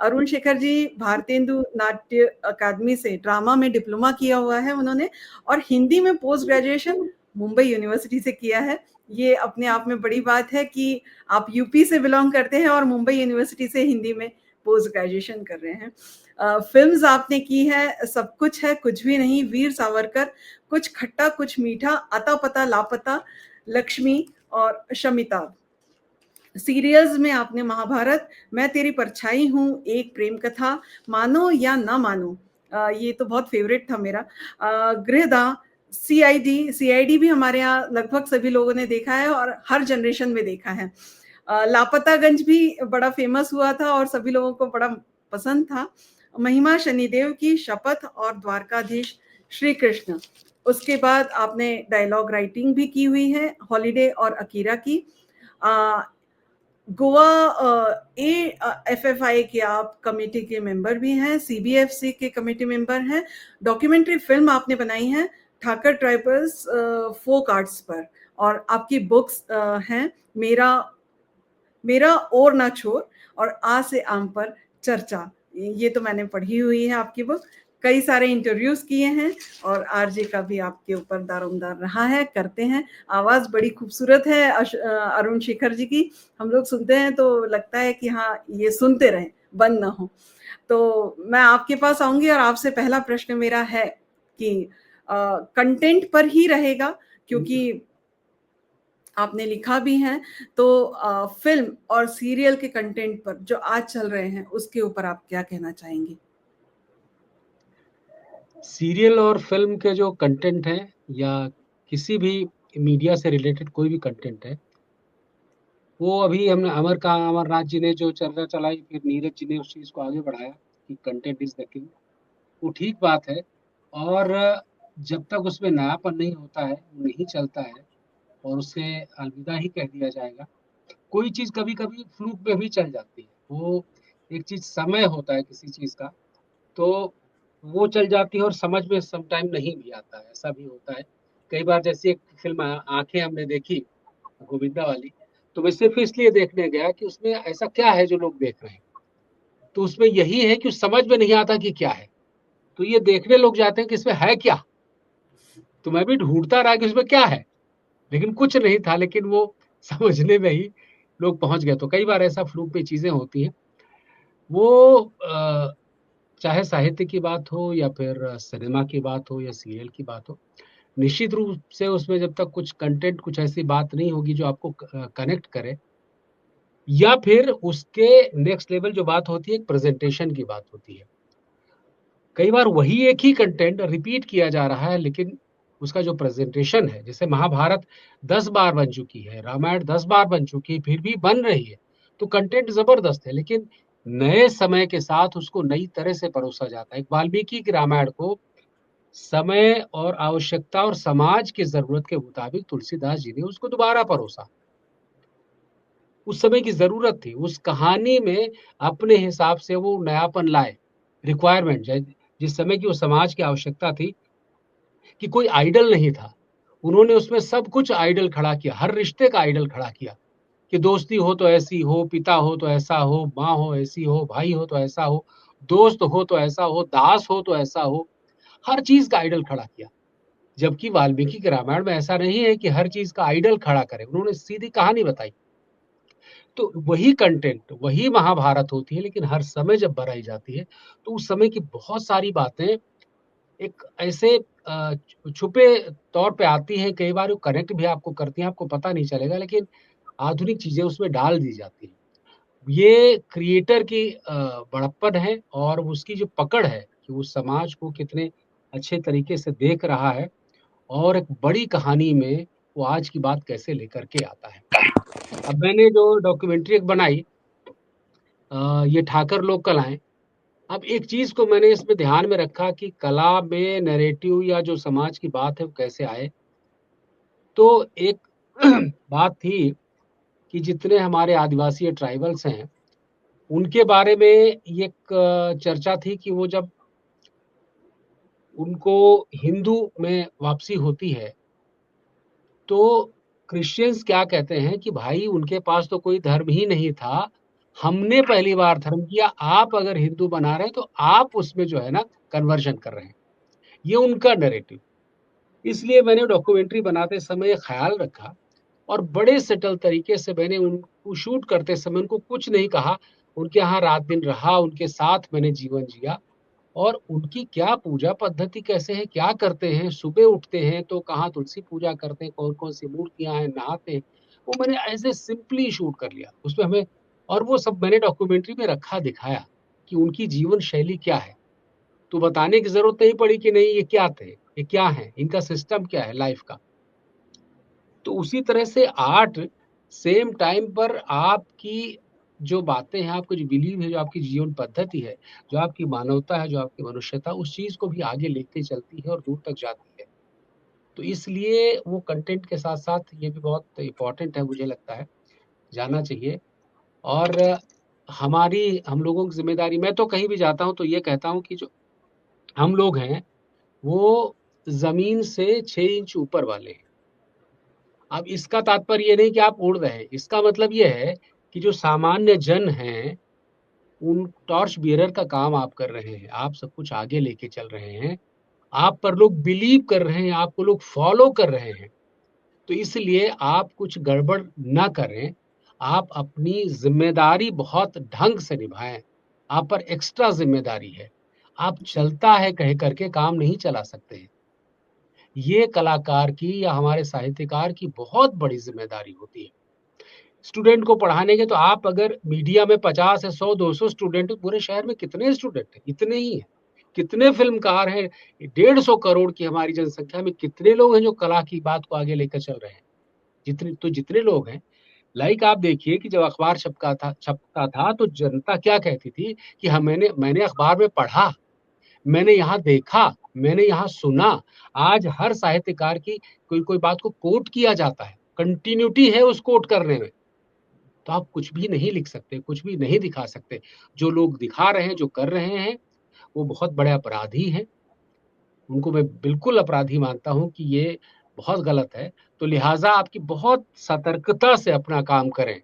अरुण शेखर जी भारतेंदु नाट्य अकादमी से ड्रामा में डिप्लोमा किया हुआ है उन्होंने, और हिंदी में पोस्ट ग्रेजुएशन मुंबई यूनिवर्सिटी से किया है। ये अपने आप में बड़ी बात है कि आप यूपी से बिलोंग करते हैं और मुंबई यूनिवर्सिटी से हिंदी में पोस्ट ग्रेजुएशन कर रहे हैं। फिल्म्स आपने की है सब कुछ है कुछ भी नहीं, वीर सावरकर, कुछ खट्टा कुछ मीठा, अता पता लापता, लक्ष्मी और शमिता। सीरियल्स में आपने महाभारत, मैं तेरी परछाई हूँ, एक प्रेम कथा, मानो या ना मानो, ये तो बहुत फेवरेट था मेरा, गृहदा, सीआईडी भी हमारे यहाँ लगभग सभी लोगों ने देखा है और हर जनरेशन में देखा है। लापतागंज भी बड़ा फेमस हुआ था और सभी लोगों को बड़ा पसंद था। महिमा शनिदेव की, शपथ और द्वारकाधीश श्री कृष्ण। उसके बाद आपने डायलॉग राइटिंग भी की हुई है, हॉलीडे और अकीरा की। गोवा एफएफआई के आप कमेटी के मेंबर भी हैं, सीबीएफसी के कमेटी मेंबर हैं। डॉक्यूमेंट्री फिल्म आपने बनाई है ठाकर ट्राइबल्स फोक आर्ट्स पर, और आपकी बुक्स हैं मेरा और ना छोड़ और आ से आम पर चर्चा। ये तो मैंने पढ़ी हुई है आपकी बुक, कई सारे इंटरव्यूज किए हैं और आरजे का भी आपके ऊपर दारोमदार रहा है, करते हैं। आवाज बड़ी खूबसूरत है अरुण शेखर जी की, हम लोग सुनते हैं तो लगता है कि हाँ ये सुनते रहें, बंद ना हो। तो मैं आपके पास आऊंगी और आपसे पहला प्रश्न मेरा है कि कंटेंट पर ही रहेगा, क्योंकि आपने लिखा भी है, तो फिल्म और सीरियल के कंटेंट पर जो आज चल रहे हैं उसके ऊपर आप क्या कहना चाहेंगे? सीरियल और फिल्म के जो कंटेंट है या किसी भी मीडिया से रिलेटेड कोई भी कंटेंट है, वो अभी हमने अमरनाथ जी ने जो चर्चा चलाई, फिर नीरज जी ने उस चीज को आगे बढ़ाया कि कंटेंट इज द किंग। वो ठीक बात है, और जब तक उसमें नयापन नहीं होता है, वो नहीं चलता है और उसे अलविदा ही कह दिया जाएगा। कोई चीज कभी कभी फ्लूक में भी चल जाती है, वो एक चीज समय होता है किसी चीज का, तो वो चल जाती है और समझ में सम टाइम नहीं भी आता है, ऐसा भी होता है कई बार। जैसे एक फिल्म आंखें हमने देखी गोविंदा वाली, तो मैं सिर्फ इसलिए देखने गया कि उसमें ऐसा क्या है जो लोग देख रहे हैं, तो उसमें यही है कि समझ में नहीं आता कि क्या है, तो ये देखने लोग जाते हैं कि इसमें है क्या। तो मैं भी ढूंढता रहा कि इसमें क्या है, लेकिन कुछ नहीं था, लेकिन वो समझने में ही लोग पहुंच गए। तो कई बार ऐसा फ्लूक में चीजें होती हैं। वो चाहे साहित्य की बात हो या फिर सिनेमा की बात हो या सीरियल की बात हो, निश्चित रूप से उसमें जब तक कुछ कंटेंट, कुछ ऐसी बात नहीं होगी जो आपको कनेक्ट करे, या फिर उसके नेक्स्ट लेवल जो बात होती है, एक प्रेजेंटेशन की बात होती है। कई बार वही एक ही कंटेंट रिपीट किया जा रहा है, लेकिन उसका जो प्रेजेंटेशन है, जैसे महाभारत 10 बार बन चुकी है, रामायण 10 बार बन चुकी है, फिर भी बन रही है, तो कंटेंट जबरदस्त है, लेकिन नए समय के साथ उसको नई तरह से परोसा जाता है। एक वाल्मीकि की रामायण को समय और आवश्यकता और समाज की जरूरत के मुताबिक तुलसीदास जी ने उसको दोबारा परोसा। उस समय की जरूरत थी, उस कहानी में अपने हिसाब से वो नयापन लाए, रिक्वायरमेंट जिस समय की वो समाज की आवश्यकता थी, कि कोई आइडल नहीं था, उन्होंने उसमें सब कुछ आइडल खड़ा किया, हर रिश्ते का आइडल खड़ा किया, कि दोस्ती हो तो ऐसी हो, पिता हो तो ऐसा हो, माँ हो ऐसी हो, भाई हो तो ऐसा हो, दोस्त हो तो ऐसा हो, दास हो तो ऐसा हो, हर चीज का आइडल खड़ा किया। जबकि वाल्मीकि के रामायण में ऐसा नहीं है कि हर चीज का आइडल खड़ा करे, उन्होंने सीधी कहानी बताई। तो वही कंटेंट, वही महाभारत होती है, लेकिन हर समय जब बनाई जाती है तो उस समय की बहुत सारी बातें एक ऐसे छुपे तौर पे आती हैं, कई बार वो कनेक्ट भी आपको करती हैं, आपको पता नहीं चलेगा, लेकिन आधुनिक चीजें उसमें डाल दी जाती हैं। ये क्रिएटर की बड़प्पन है और उसकी जो पकड़ है कि वो समाज को कितने अच्छे तरीके से देख रहा है और एक बड़ी कहानी में वो आज की बात कैसे लेकर के आता है। अब मैंने जो डॉक्यूमेंट्री एक बनाई, ये ठाकर लोक कलाएं। अब एक चीज को मैंने इसमें ध्यान में रखा कि कला में नैरेटिव या जो समाज की बात है वो कैसे आए। तो एक बात थी कि जितने हमारे आदिवासी या ट्राइबल्स हैं, उनके बारे में ये एक चर्चा थी कि वो जब उनको हिंदू में वापसी होती है, तो क्रिश्चियंस क्या कहते हैं कि भाई उनके पास तो कोई धर्म ही नहीं था, हमने पहली बार धर्म किया, आप अगर हिंदू बना रहे हैं तो आप उसमें जो है ना कन्वर्जन कर रहे हैं। ये उनका नैरेटिव। इसलिए मैंने डॉक्यूमेंट्री बनाते समय ये ख्याल रखा और बड़े सेटल तरीके से मैंने उनको शूट करते समय उनको कुछ नहीं कहा। उनके यहाँ रात दिन रहा, उनके साथ मैंने जीवन जिया और उनकी क्या पूजा पद्धति कैसे है, क्या करते हैं, सुबह उठते हैं तो कहाँ तुलसी पूजा करते हैं, कौन कौन सी मूर्तियां हैं, नहाते हैं, वो मैंने ऐसे सिंपली शूट कर लिया उसमें हमें। और वो सब मैंने डॉक्यूमेंट्री में रखा, दिखाया कि उनकी जीवन शैली क्या है। तो बताने की जरूरत नहीं पड़ी कि नहीं ये क्या थे, ये क्या है, इनका सिस्टम क्या है लाइफ का। तो उसी तरह से आर्ट सेम टाइम पर आपकी जो बातें हैं, आपको जो बिलीव है, जो आपकी जीवन पद्धति है, जो आपकी मानवता है, जो आपकी मनुष्यता, उस चीज को भी आगे लेके चलती है और दूर तक जाती है। तो इसलिए वो कंटेंट के साथ साथ ये भी बहुत इम्पोर्टेंट है, मुझे लगता है जाना चाहिए। और हम लोगों की जिम्मेदारी, मैं तो कहीं भी जाता हूँ तो ये कहता हूँ कि जो हम लोग हैं वो जमीन से 6 इंच ऊपर वाले हैं। अब इसका तात्पर्य ये नहीं कि आप उड़ रहे हैं, इसका मतलब ये है कि जो सामान्य जन हैं उन टॉर्च बियरर का काम आप कर रहे हैं, आप सब कुछ आगे लेके चल रहे हैं, आप पर लोग बिलीव कर रहे हैं, आपको लोग फॉलो कर रहे हैं। तो इसलिए आप कुछ गड़बड़ ना करें, आप अपनी जिम्मेदारी बहुत ढंग से निभाएं। आप पर एक्स्ट्रा जिम्मेदारी है, आप जी, चलता है कह करके काम नहीं चला सकते हैं। ये कलाकार की या हमारे साहित्यकार की बहुत बड़ी जिम्मेदारी होती है स्टूडेंट को पढ़ाने के। तो आप अगर मीडिया में 50 है, 100 200 स्टूडेंट, पूरे शहर में कितने स्टूडेंट हैं, इतने ही हैं। कितने फिल्मकार हैं, 150 करोड़ की हमारी जनसंख्या में कितने लोग हैं जो कला की बात को आगे लेकर चल रहे हैं। जितने लोग हैं, लाइक आप देखिए कि जब अखबार छपता था तो जनता क्या कहती थी कि हम मैंने अखबार में पढ़ा, मैंने यहाँ देखा, मैंने यहाँ सुना। आज हर साहित्यकार की कोई कोई बात को कोट किया जाता है, कंटिन्यूटी है उस कोट करने में। तो आप कुछ भी नहीं लिख सकते, कुछ भी नहीं दिखा सकते। जो लोग दिखा रहे हैं, जो कर रहे हैं, वो बहुत बड़े अपराधी हैं। उनको मैं बिल्कुल अपराधी मानता हूँ कि ये बहुत गलत है। तो लिहाजा आपकी बहुत सतर्कता से अपना काम करें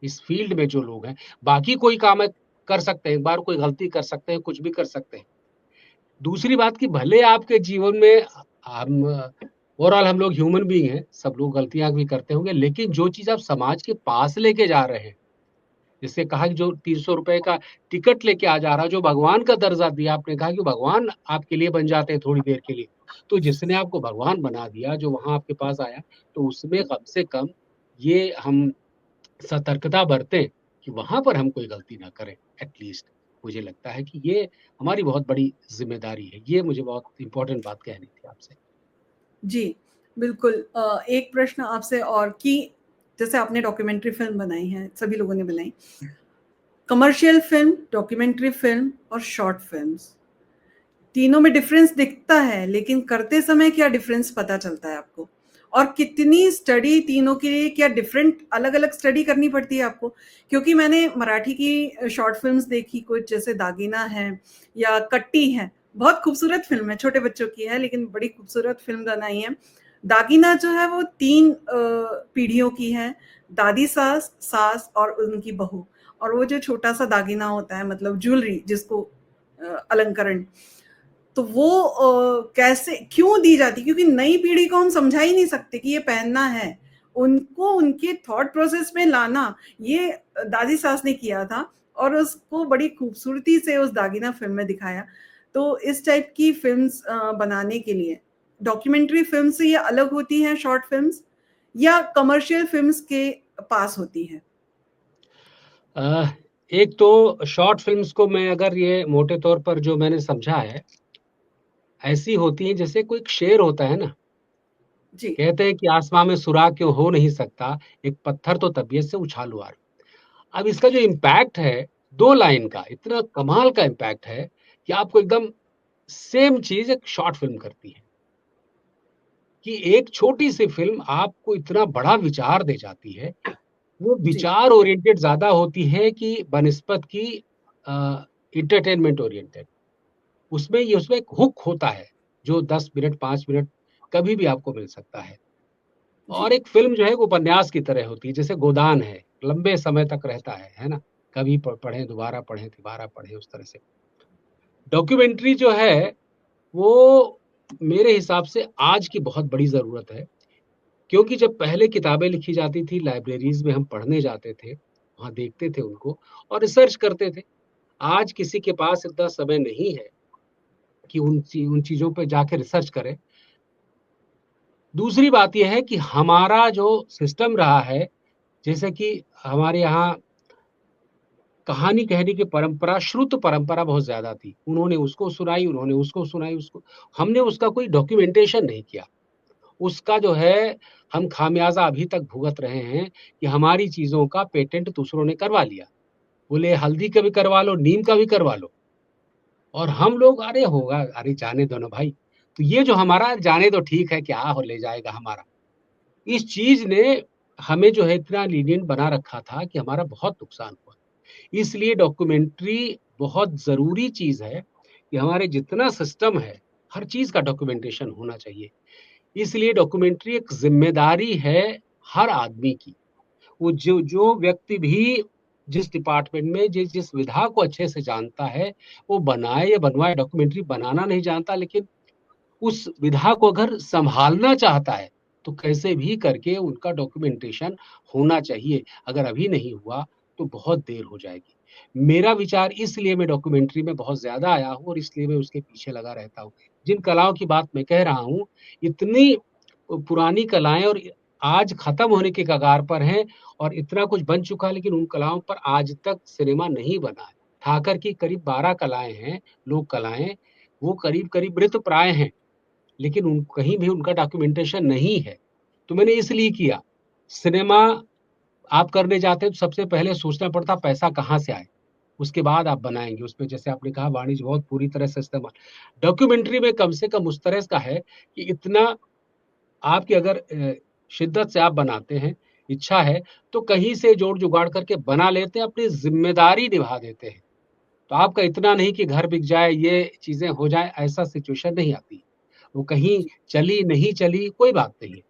इस फील्ड में जो लोग हैं। बाकी कोई काम है कर सकते हैं, एक बार कोई गलती कर सकते हैं, कुछ भी कर सकते हैं। दूसरी बात कि भले आपके जीवन में हम ओवरऑल हम लोग ह्यूमन बीइंग हैं, सब लोग गलतियां भी करते होंगे, लेकिन जो चीज आप समाज के पास लेके जा रहे हैं, जिससे कहा कि जो 300 रुपए का टिकट लेके आ जा रहा है, जो भगवान का दर्जा दिया, आपने कहा कि भगवान आपके लिए बन जाते हैं थोड़ी देर के लिए। तो जिसने आपको भगवान बना दिया, जो वहां आपके पास आया, तो उसमें कम से कम ये हम सतर्कता बरतें कि वहां पर हम कोई गलती ना करें एटलीस्ट। मुझे लगता है कि ये हमारी बहुत बड़ी जिम्मेदारी है। ये मुझे बहुत इंपॉर्टेंट बात कहनी थी आपसे। जी, बिल्कुल। एक प्रश्न आपसे और कि जैसे आपने डॉक्यूमेंट्री फ़िल्म बनाई है, सभी लोगों ने बनाई। कमर्शियल फ़िल्म, डॉक्यूमेंट्री फ़िल्म और शॉर्ट फ़िल्म्स, तीनों में डिफ़रेंस दिखता है, लेकिन करते समय क्या डिफ़रेंस पता चलता है आपको? और कितनी स्टडी तीनों के लिए, क्या डिफ़रेंट अलग-अलग स्टडी करनी पड़ती है आपको? क्योंकि मैंने मराठी की शॉर्ट फ़िल्म्स देखी कुछ, जैसे दागिना है या कट्टी है, बहुत खूबसूरत फ़िल्म है, छोटे बच्चों की है लेकिन बड़ी खूबसूरत फ़िल्म बनाई है। दागिना जो है वो 3 पीढ़ियों की है, दादी सास, सास और उनकी बहू, और वो जो छोटा-सा दागिना होता है, मतलब ज्वेलरी जिसको अलंकरण, तो वो कैसे क्यों दी जाती है? क्योंकि नई पीढ़ी को हम समझा ही नहीं सकते कि ये पहनना है। उनको उनके थॉट प्रोसेस में लाना, ये दादी सास ने किया था और उसको बड़ी खूबसूरती से उस दागिना फ़िल्म में दिखाया। तो इस टाइप की फ़िल्म्स बनाने के लिए डॉक्यूमेंट्री फ़िल्म से ये अलग होती हैं शॉर्ट फ़िल्म्स, या कमर्शियल फ़िल्म्स के पास होती हैं? अ, एक तो शॉर्ट फिल्म्स को मैं अगर ये मोटे तौर पर जो मैंने समझा है, ऐसी होती है जैसे कोई एक शेर होता है ना, जी, कहते हैं कि आसमां में सुराग क्यों हो नहीं सकता, एक पत्थर तो तबीयत से उछाल हुआ। अब इसका जो इम्पैक्ट है, 2 लाइन का इतना कमाल का इम्पैक्ट है कि आपको एकदम सेम चीज एक शॉर्ट फिल्म करती है। कि एक छोटी सी फिल्म आपको इतना बड़ा विचार दे जाती है। वो जी, विचार ओरिएंटेड ज्यादा होती है कि बनिस्पत की इंटरटेनमेंट ओरिएंटेड। उसमें एक हुक होता है जो 10 मिनट 5 मिनट कभी भी आपको मिल सकता है। और जी, एक फिल्म जो है वो उपन्यास की तरह होती है, जैसे गोदान है, लंबे समय तक रहता है ना, कभी पढ़ें, दोबारा पढ़ें, तिबारा पढ़ें, उस तरह से। डॉक्यूमेंट्री जो है, वो मेरे हिसाब से आज की बहुत बड़ी ज़रूरत है, क्योंकि जब पहले किताबें लिखी जाती थी, लाइब्रेरीज़ में हम पढ़ने जाते थे, वहाँ देखते थे उनको और रिसर्च करते थे। आज किसी के पास इतना समय नहीं है कि उन चीज़ों पे जाके रिसर्च करे। दूसरी बात ये है कि हमारा जो सिस्टम रहा है, जैसे कि हमारे यहाँ कहानी कहने की परंपरा, श्रुत परंपरा बहुत ज़्यादा थी। उन्होंने उसको सुनाई, उन्होंने उसको सुनाई, उसको हमने उसका कोई डॉक्यूमेंटेशन नहीं किया। उसका जो है, हम खामियाज़ा अभी तक भुगत रहे हैं कि हमारी चीज़ों का पेटेंट दूसरों ने करवा लिया। बोले हल्दी का भी करवा लो, नीम का भी करवा लो। और हम लोग अरे होगा, अरे जाने दो ना भाई। तो ये जो हमारा जाने दो ठीक है, क्या हो ले जाएगा हमारा। इस चीज़ ने हमें जो है इतना लीनिएंट बना रखा था कि हमारा बहुत नुकसान हुआ। इसलिए डॉक्यूमेंट्री बहुत ज़रूरी चीज़ है कि हमारे जितना सिस्टम है, हर चीज़ का डॉक्यूमेंटेशन होना चाहिए। इसलिए डॉक्यूमेंट्री एक ज़िम्मेदारी है हर आदमी की। वो जो जो व्यक्ति भी जिस डिपार्टमेंट में जिस विधा को अच्छे से जानता है, वो बनाए या बनवाए। डॉक्यूमेंट्री बनाना नहीं जानता, लेकिन उस विधा को अगर सँभालना चाहता है, तो कैसे भी करके उनका डॉक्यूमेंटेशन होना चाहिए। अगर अभी नहीं हुआ, तो बहुत देर हो जाएगी। मेरा विचार इसलिए मैं डॉक्यूमेंट्री में बहुत ज़्यादा आया हूँ और इसलिए मैं उसके पीछे लगा रहता हूँ। जिन कलाओं की बात मैं कह रहा हूँ, इतनी पुरानी कलाएँ और आज खत्म होने के कगार पर हैं और इतना कुछ बन चुका है, लेकिन उन कलाओं पर आज तक सिनेमा नहीं बना है। ठाकर की करीब 12 कलाएँ हैं, लोक कलाएँ, वो करीब-करीब मृतप्राय हैं। लेकिन कहीं भी उनका डॉक्यूमेंटेशन नहीं है। तो मैंने इसलिए किया। सिनेमा आप करने जाते हैं तो सबसे पहले सोचना पड़ता पैसा कहाँ से आए, उसके बाद आप बनाएंगे उसमें। जैसे आपने कहा वाणिज्य बहुत पूरी तरह से इस्तेमाल। डॉक्यूमेंट्री में कम से कम उस तरह का है कि इतना आपकी अगर शिद्दत से आप बनाते हैं, इच्छा है, तो कहीं से जोड़ जुगाड़ करके बना लेते हैं, अपनी जिम्मेदारी निभा देते हैं। तो आपका इतना नहीं कि घर बिक जाए, ये चीजें हो जाए, ऐसा सिचुएशन नहीं आती। वो कहीं जी, चली, नहीं चली, कोई बात नहीं है।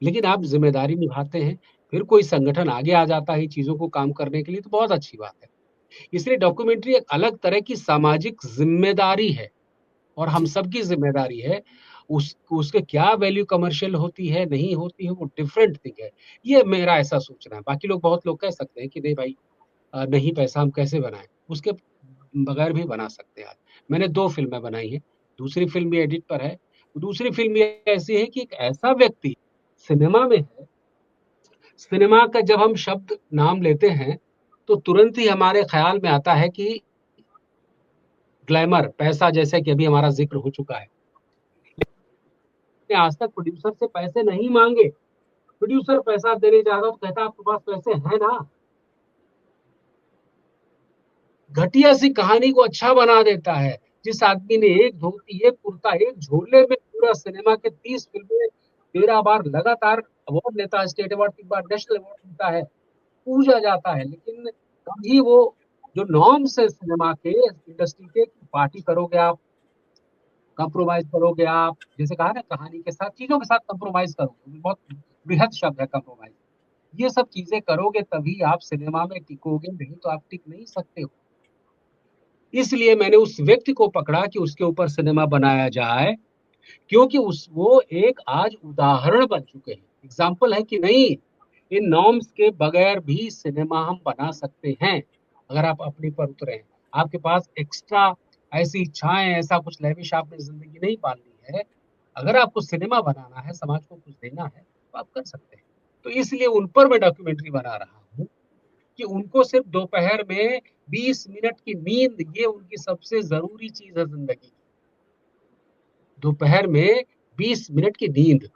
लेकिन आप जी, ज़िम्मेदारी निभाते हैं, फिर कोई संगठन आगे आ जाता है चीज़ों को काम करने के लिए, तो बहुत अच्छी बात है। इसलिए डॉक्यूमेंट्री एक अलग तरह की सामाजिक ज़िम्मेदारी है और हम जी, सबकी ज़िम्मेदारी है। उसके क्या वैल्यू कमर्शियल होती है, नहीं होती है, वो डिफरेंट थिंग है। ये मेरा ऐसा सोचना है। बाकी लोग, बहुत लोग कह सकते हैं कि नहीं भाई, नहीं पैसा हम कैसे बनाएँ? उसके बगैर भी बना सकते हैं आज। मैंने 2 फ़िल्में बनाई हैं, दूसरी फ़िल्म भी एडिट पर है। दूसरी फ़िल्म ये ऐसी है कि एक ऐसा व्यक्ति सिनेमा में है, सिनेमा का जब हम शब्द नाम लेते हैं, तो तुरंत ही हमारे ख़्याल में आता है कि ग्लैमर, पैसा, जैसे कि अभी हमारा ज़िक्र हो चुका है। आज तक प्रोड्यूसर से पैसे नहीं माँगे। प्रोड्यूसर पैसा देने जाएगा तो कहता है आपके पास पैसे हैं ना? घटिया सी कहानी को अच्छा बना देता है। जिस आदमी ने एक धोती, एक कुर्ता, एक झोले में पूरा सिनेमा के 30 फ़िल्में 13 बार लगातार अवार्ड लेता है, स्टेट अवार्ड, 3 बार नेशनल अवार्ड मिलता है, पूजा जाता है। लेकिन कभी वो जो नॉर्म्स है सिनेमा के, इंडस्ट्री के, कि पार्टी करोगे आप, कंप्रोमाइज़ करोगे आप, जैसे कहा ना कहानी के साथ, चीज़ों के साथ कंप्रोमाइज़ करोगे, बहुत बृहद शब्द है कंप्रोमाइज़। ये सब चीज़ें करोगे तभी आप सिनेमा में टिकोगे, नहीं तो आप टिक नहीं सकते हो। इसलिए मैंने उस व्यक्ति को पकड़ा कि उसके ऊपर सिनेमा बनाया जाए, क्योंकि उस वो एक आज उदाहरण बन चुके हैं। एग्जाम्पल है कि नहीं, इन नॉर्म्स के बगैर भी सिनेमा हम बना सकते हैं, अगर आप अपने पर उतरे। आपके पास एक्स्ट्रा ऐसी इच्छाएं, ऐसा कुछ लैविश आपने जिंदगी नहीं पालनी है, अगर आपको सिनेमा बनाना है, समाज को कुछ देना है, तो आप कर सकते हैं। तो इसलिए उन पर मैं डॉक्यूमेंट्री बना रहा हूँ कि उनको सिर्फ दोपहर में 20 मिनट की नींद, ये उनकी सबसे जरूरी चीज है जिंदगी की। दोपहर में 20 मिनट की नींद,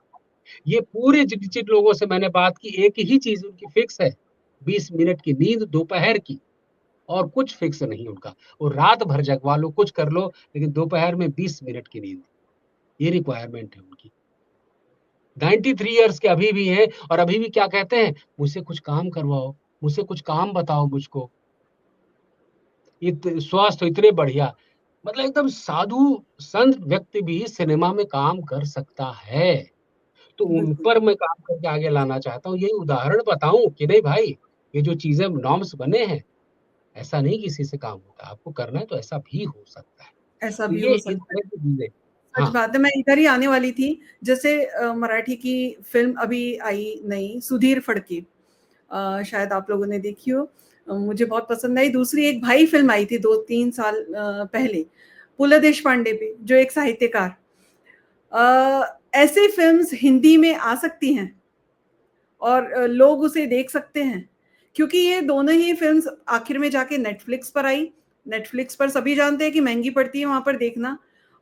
ये पूरे जिन जिन लोगों से मैंने बात की, एक ही चीज उनकी फिक्स है, 20 मिनट की नींद दोपहर की, और कुछ फिक्स नहीं उनका। वो रात भर जगवा लो, कुछ कर लो, लेकिन दोपहर में 20 मिनट की नींद, ये रिक्वायरमेंट है उनकी। 93 ईयर्स के अभी भी हैं और अभी भी क्या कहते हैं, मुझसे कुछ काम करवाओ, मुझसे कुछ काम बताओ मुझको। स्वास्थ्य इतने बढ़िया, मतलब एकदम साधु संत व्यक्ति भी सिनेमा में काम कर सकता है। तो उन बिल्कुल। पर मैं काम करके आगे लाना चाहता हूँ, यही उदाहरण बताऊं कि नहीं भाई, ये जो चीजें नॉर्म्स बने हैं, ऐसा नहीं किसी से काम होता, आपको करना है तो ऐसा भी हो सकता है। ऐसा तो भी ये हो इस सकता है। तरह की चीज़ें। सच हाँ, बात है, मैं इधर ही आने वाली थी। जैसे मराठी की फ़िल्म अभी आई नई सुधीर फडके, शायद आप लोगों ने देखी हो। मुझे बहुत पसंद आई। दूसरी एक भाई फ़िल्म आई थी 2-3 साल पहले, पु. ल. देशपांडे पे, जो एक साहित्यकार। ऐसी फ़िल्म्स हिंदी में आ सकती हैं और लोग उसे देख सकते हैं, क्योंकि ये दोनों ही फ़िल्म्स आखिर में जाके नेटफ्लिक्स पर आई। नेटफ्लिक्स पर सभी जानते हैं कि महँगी पड़ती है वहाँ पर देखना,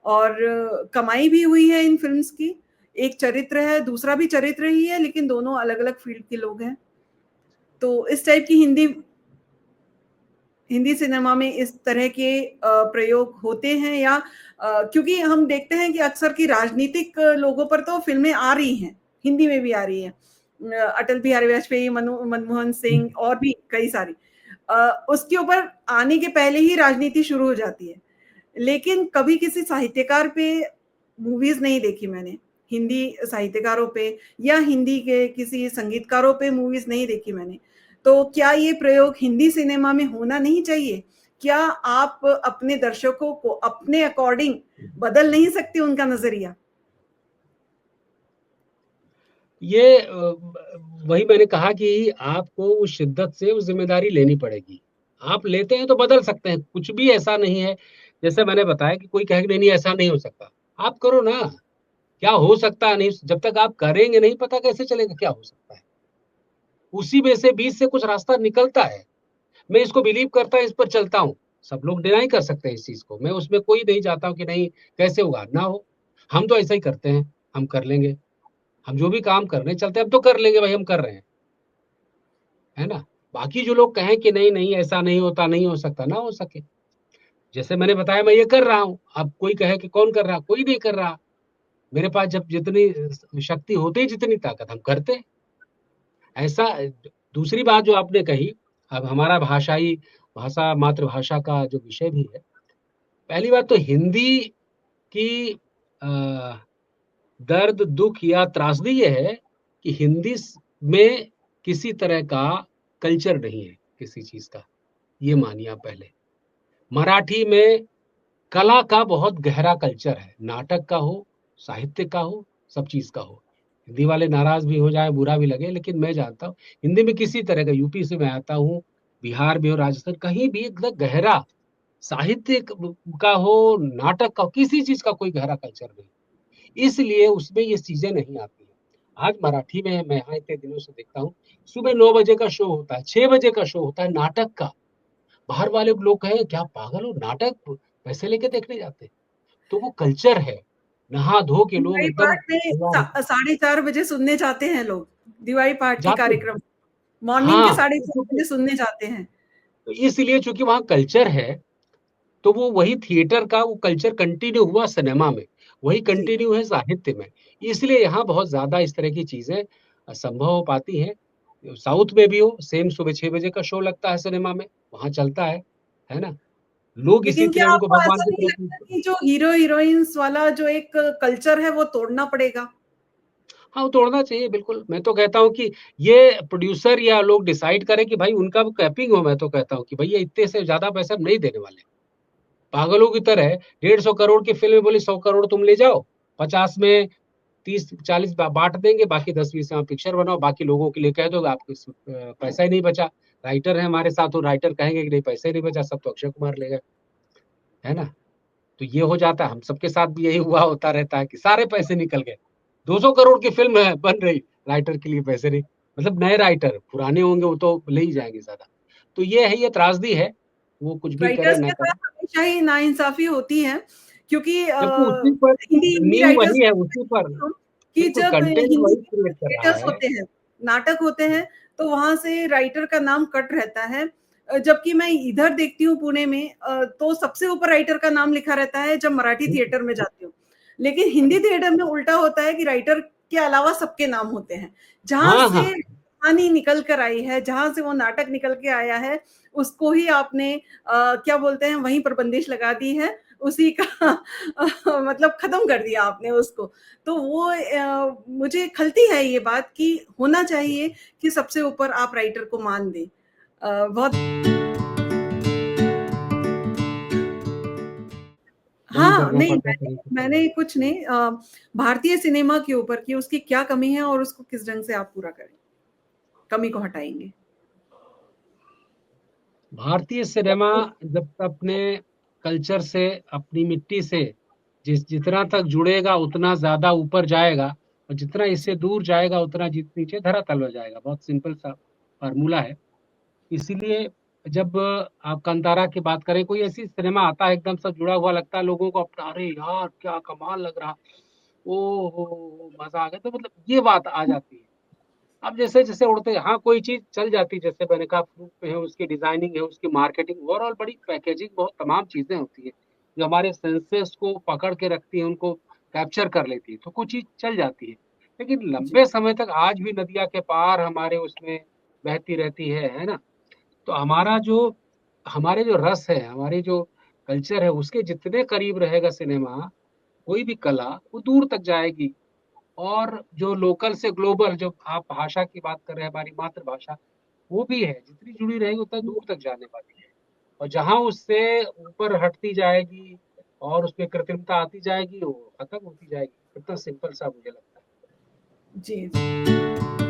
और कमाई भी हुई है इन फ़िल्म्स की। एक चरित्र है, दूसरा भी चरित्र ही है, लेकिन दोनों अलग-अलग फ़ील्ड के लोग हैं। तो इस टाइप की हिंदी हिंदी सिनेमा में इस तरह के प्रयोग होते हैं, या क्योंकि हम देखते हैं कि अक्सर की राजनीतिक लोगों पर तो फ़िल्में आ रही हैं, हिंदी में भी आ रही हैं। अटल बिहारी वाजपेयी, मनमोहन सिंह और भी कई सारी। उसके ऊपर आने के पहले ही राजनीति शुरू हो जाती है। लेकिन कभी किसी साहित्यकार पे मूवीज़ नहीं देखी मैंने, हिंदी साहित्यकारों पे या हिंदी के किसी संगीतकारों पे मूवीज़ नहीं देखी मैंने। तो क्या ये प्रयोग हिंदी सिनेमा में होना नहीं चाहिए? क्या आप अपने दर्शकों को अपने अकॉर्डिंग बदल नहीं सकते उनका नज़रिया? ये वही मैंने कहा कि आपको उस शिद्दत से वो ज़िम्मेदारी लेनी पड़ेगी। आप लेते हैं तो बदल सकते हैं, कुछ भी ऐसा नहीं है। जैसे मैंने बताया कि कोई कहे कि नहीं-नहीं ऐसा नहीं हो सकता। आप करो ना, क्या हो सकता है नहीं, जब तक आप करेंगे नहीं पता कैसे चलेगा क्या हो सकता है। उसी में से बीच से कुछ रास्ता निकलता है। मैं इसको बिलीव करता इस पर चलता हूँ। सब लोग डिनाई कर सकते हैं इस चीज़ को। मैं उसमें कोई नहीं चाहता हूँ कि नहीं कैसे होगा, ना हो। हम तो ऐसा ही करते हैं, हम कर लेंगे। हम जो भी काम करने चलते हैं, अब तो कर लेंगे भाई हम कर रहे हैं, है ना? बाकी जो लोग कहें कि नहीं, नहीं ऐसा नहीं होता, नहीं हो सकता, ना हो सके। जैसे मैंने बताया मैं ये कर रहा हूँ, अब कोई कहे कि कौन कर रहा? कोई नहीं कर रहा। मेरे पास जब जितनी शक्ति होती है, जितनी ताकत हम करते हैं। ऐसा दूसरी बात जो आपने कही, अब हमारा भाषा मातृभाषा का जो विषय भी है, पहली बात तो हिंदी की अ, दर्द, दुःख या त्रासदी ये है कि हिंदी में किसी तरह का कल्चर नहीं है किसी चीज़ का, ये मानिए आप पहले। मराठी में कला का बहुत गहरा कल्चर है, नाटक का हो, साहित्य का हो, सब चीज़ का हो। हिंदी वाले नाराज़ भी हो जाएँ, बुरा भी लगे, लेकिन मैं जानता हूँ, हिंदी में किसी तरह का यूपी से मैं आता हूँ, बिहार भी हो, राजस्थान, कहीं भी एकदम गहरा साहित्य का हो, नाटक का हो, किसी चीज़ का कोई गहरा कल्चर नहीं। इसलिए उसमें ये चीज़ें नहीं आती हैं। आज मराठी में मैं यहाँ इतने दिनों से देखता हूँ, सुबह 9 बजे का शो होता है, 6 बजे का शो होता है नाटक का। बाहर वाले लोग कहें, "क्या पागल हो? नाटक पैसे लेके देखने जाते हैं।" तो वो कल्चर है। नहा-धो के लोग दिवाली एकदम पाठ में तैयार होके साढ़े 4 बजे सुनने जाते हैं लोग, दिवाली पाठ के जाते हैं। कार्यक्रम। मॉर्निंग के हाँ, साढ़े तो 4 क्योंकि बजे सुनने जाते हैं। तो इसलिए चूँकि वहाँ कल्चर है, तो वो वही थिएटर का वो कल्चर कंटिन्यू हुआ सिनेमा में, वही जी। कंटिन्यू है साहित्य में। इसलिए यहाँ बहुत ज़्यादा इस तरह की चीज़ें संभव हो पाती हैं। साउथ में भी हो, सेम सुबह 6 बजे का शो लगता है सिनेमा में, वहाँ चलता है ना? लोग इसी लेकिन क्या तरह उनको आपको भगवान ऐसा की नहीं तरह लगता कि जो हीरो-हीरोइन्स वाला जो एक कल्चर है वो तोड़ना पड़ेगा? हाँ, वो तोड़ना चाहिए बिल्कुल। मैं तो कहता हूँ कि ये प्रोड्यूसर या लोग डिसाइड करें कि भाई उनका भी कैपिंग हो, मैं तो कहता हूँ कि भैया इतने से ज़्यादा पैसा हम नहीं देने वाले। पागलों की तरह 150 करोड़ की फ़िल्म बोली 100 करोड़ तुम ले जाओ, 50 में 30-40 बाँट देंगे, बाकी 10-20 में पिक्चर बनाओ, बाकी लोगों के लिए कह दो आपके पैसा ही नहीं बचा। राइटर है हमारे साथ, तो राइटर कहेंगे कि नहीं पैसा ही नहीं बचा, सब तो अक्षय कुमार ले गए, है ना? तो ये हो जाता है, हम सबके साथ भी यही हुआ होता रहता है कि सारे पैसे निकल गए। 200 करोड़ की फ़िल्म है बन रही, राइटर के लिए पैसे नहीं, मतलब नए राइटर, पुराने होंगे वो तो ले ही जाएँगे ज़्यादा। तो ये है, ये त्रासदी है, वो कुछ भी करे राइटर्स ना के करे। साथ हमेशा ही नाइंसाफ़ी होती है, क्योंकि जबकि उसी पर हिंदी हिंदी नींव राइटर्स वही है, उसी पर कि बिल्कुल जब कंटेंट हिंदी वही के जो क्रिएट कर रहा थिएटर्स है। होते हैं, नाटक होते हैं, तो वहाँ से राइटर का नाम कट रहता है। जबकि मैं इधर देखती हूँ पुणे में, तो सबसे ऊपर राइटर का नाम लिखा रहता है जब मराठी थिएटर में जाती हूँ। लेकिन हिंदी थिएटर में उल्टा होता है कि राइटर के अलावा सबके नाम होते हैं। जहाँ हाँ, से हाँ। कहानी निकल कर आई है, जहाँ से वो नाटक निकल के आया है, उसको ही आपने क्या बोलते हैं वहीं पर बंदिश लगा दी है, उसी का मतलब खत्म कर दिया आपने उसको। तो वो मुझे खलती है ये बात कि होना चाहिए कि सबसे ऊपर आप राइटर को मान दें। बहुत बंद हाँ, करना नहीं पड़ता मैंने कहीं से कहीं। मैंने कुछ नहीं भारतीय सिनेमा के ऊपर कि उसकी क्या कमी है और उसको किस ढंग से आप पूरा करें, कमी को हटाएँगे। भारतीय सिनेमा जब तक अपने कल्चर से, अपनी मिट्टी से जितना तक जुड़ेगा उतना ज्यादा ऊपर जाएगा, और जितना इससे दूर जाएगा उतना नीचे धरातल हो जाएगा। बहुत सिंपल सा फार्मूला है। इसीलिए जब आप कांतारा की बात करें, कोई ऐसी सिनेमा आता है एकदम से जुड़ा हुआ लगता है लोगों को अपना, अरे यार क्या कमाल लग रहा, ओ हो मजा आ गया, तो मतलब ये बात आ जाती है। अब जैसे जैसे उड़ते, हाँ कोई चीज चल जाती है, जैसे मैंने कहा फ्रूट पे है, उसकी डिजाइनिंग है, उसकी मार्केटिंग, ओवरऑल बड़ी पैकेजिंग, बहुत तमाम चीजें होती है जो हमारे सेंसेस को पकड़ के रखती है, उनको कैप्चर कर लेती है, तो कुछ चीज चल जाती है। लेकिन जी, लंबे समय तक आज भी नदिया के पार हमारे उसमें बहती रहती है ना। तो हमारे जो रस है, हमारे जो कल्चर है, उसके जितने करीब रहेगा सिनेमा, कोई भी कला, वो दूर तक जाएगी। और जो लोकल से ग्लोबल, जो आप भाषा की बात कर रहे हैं, हमारी मातृभाषा, वो भी है, जितनी जुड़ी रहेगी उतना दूर तक जाने वाली है। और जहां उससे ऊपर हटती जाएगी और उसमें कृत्रिमता आती जाएगी, वो खत्म होती जाएगी। कितना सिंपल सा मुझे लगता है। जी, जी।